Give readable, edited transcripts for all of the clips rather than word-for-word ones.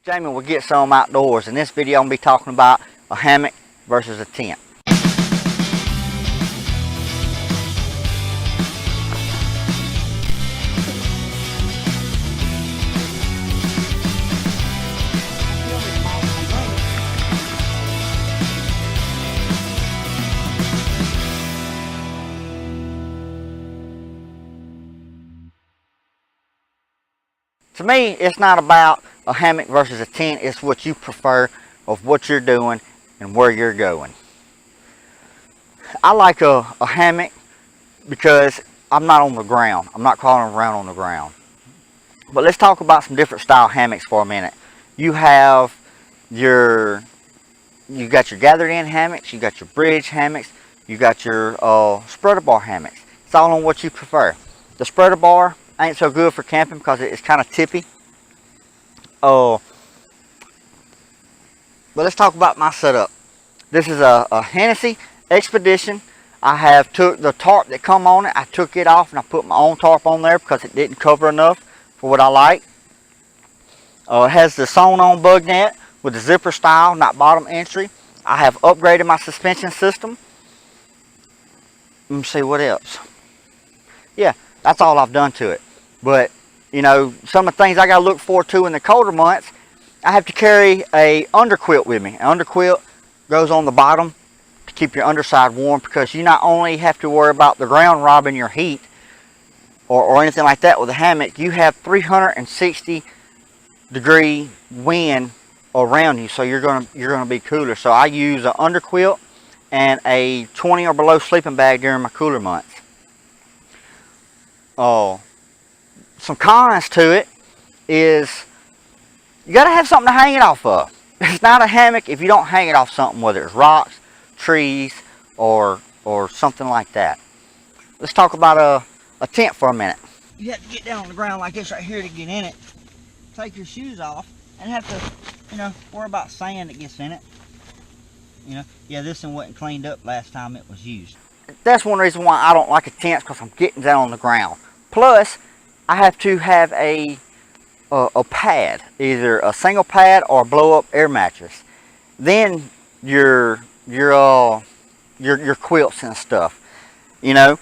Jamie will get some outdoors. In this video, I'm going to be talking about a hammock versus a tent. To me, it's not about a hammock versus a tent. It's what you prefer of what you're doing and where you're going. I like a hammock because I'm not on the ground. I'm not crawling around on the ground. But let's talk about some different style hammocks for a minute. You got your gathered in hammocks, you got your bridge hammocks, you got your spreader bar hammocks. It's all on what you prefer. The spreader bar ain't so good for camping because it's kind of tippy. But let's talk about my setup. This is a Hennessy Expedition. I have took the tarp that come on it, I took it off and I put my own tarp on there because it didn't cover enough for what I like. It has the sewn on bug net with the zipper style, not bottom entry. I have upgraded my suspension system. Let me see what else. Yeah, that's all I've done to it. But, you know, some of the things I got to look forward to in the colder months, I have to carry a underquilt with me. An underquilt goes on the bottom to keep your underside warm because you not only have to worry about the ground robbing your heat or anything like that with a hammock, you have 360-degree wind around you, so you're gonna be cooler. So I use an underquilt and a 20 or below sleeping bag during my cooler months. Some cons to it is you got to have something to hang it off of. It's not a hammock if you don't hang it off something, whether it's rocks, trees, or something like that. Let's talk about a tent for a minute. You have to get down on the ground like this right here to get in it. Take your shoes off and have to, you know, worry about sand that gets in it. You know, yeah, this one wasn't cleaned up last time it was used. That's one reason why I don't like a tent, because I'm getting down on the ground. Plus, I have to have a pad, either a single pad or a blow-up air mattress. Then your quilts and stuff, you know,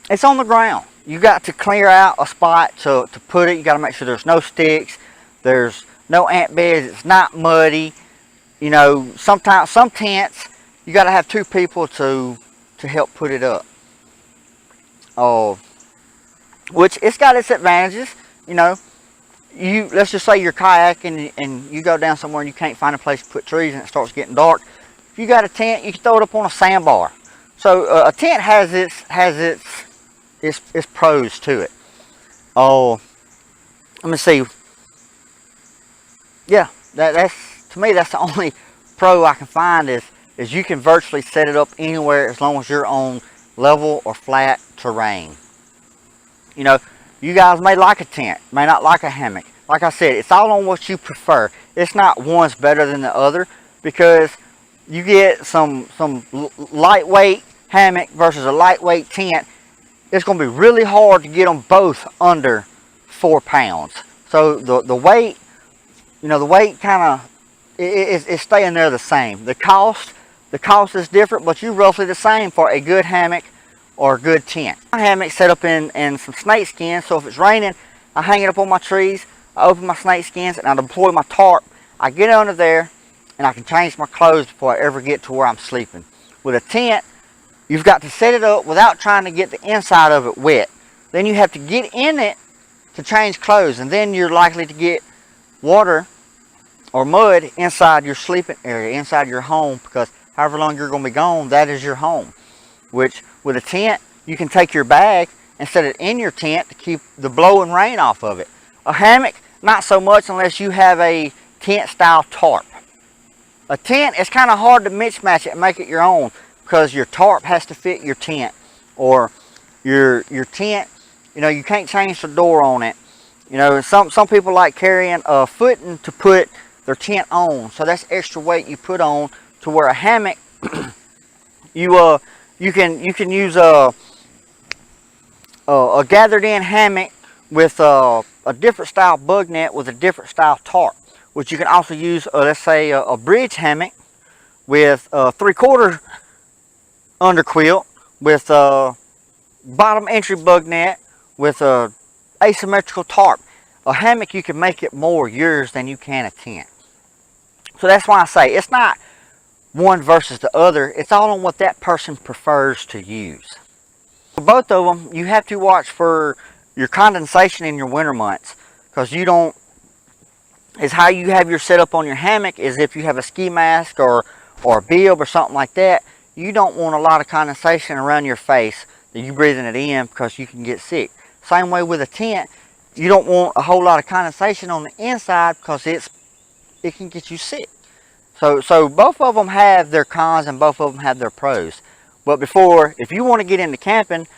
it's on the ground. You got to clear out a spot to put it. You got to make sure there's no sticks, there's no ant beds, it's not muddy. You know, sometimes some tents you got to have two people to help put it up. Which it's got its advantages. You know, let's just say you're kayaking and you go down somewhere and you can't find a place to put trees and it starts getting dark. If you got a tent, you can throw it up on a sandbar. So a tent has its pros to it. Let me see. Yeah, that's to me that's the only pro I can find is you can virtually set it up anywhere as long as you're on level or flat terrain. You know, you guys may like a tent, may not like a hammock. Like I said, it's all on what you prefer. It's not one's better than the other, because you get some lightweight hammock versus a lightweight tent. It's going to be really hard to get them both under 4 pounds. So the weight, you know, the weight kind of is staying there the same. The cost is different, but you're roughly the same for a good hammock or a good tent. My hammock set up in some snake skins, so if it's raining, I hang it up on my trees, I open my snake skins, and I deploy my tarp. I get under there, and I can change my clothes before I ever get to where I'm sleeping. With a tent, you've got to set it up without trying to get the inside of it wet. Then you have to get in it to change clothes, and then you're likely to get water or mud inside your sleeping area, inside your home, because however long you're going to be gone, that is your home. Which, with a tent, you can take your bag and set it in your tent to keep the blowing rain off of it. A hammock, not so much unless you have a tent-style tarp. A tent, it's kind of hard to mismatch it and make it your own, because your tarp has to fit your tent. Or your tent, you know, you can't change the door on it. You know, some people like carrying a footing to put their tent on. So that's extra weight you put on, to where a hammock, you can use a gathered in hammock with a different style bug net with a different style tarp, which you can also use, let's say, a bridge hammock with a 3/4 underquilt, with a bottom entry bug net, with a asymmetrical tarp. A hammock, you can make it more yours than you can a tent. So that's why I say it's not one versus the other. It's all on what that person prefers to use. For both of them, you have to watch for your condensation in your winter months, because you don't, is how you have your setup on your hammock is if you have a ski mask or a bib or something like that, you don't want a lot of condensation around your face that you breathing it in, because you can get sick. Same way with a tent, you don't want a whole lot of condensation on the inside, because it can get you sick. So both of them have their cons and both of them have their pros. But if you want to get into camping,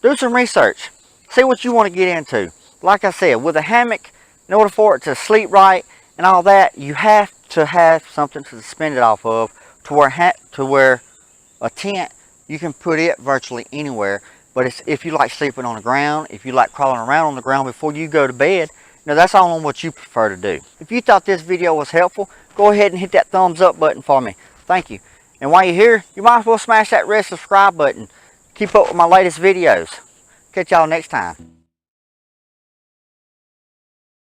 do some research. See what you want to get into. Like I said, with a hammock, in order for it to sleep right and all that, you have to have something to suspend it off of, to where a tent, you can put it virtually anywhere. But if you like sleeping on the ground, if you like crawling around on the ground before you go to bed, that's all on what you prefer to do. If you thought this video was helpful, go ahead and hit that thumbs up button for me. Thank you. And while you're here, you might as well smash that red subscribe button. Keep up with my latest videos. Catch y'all next time.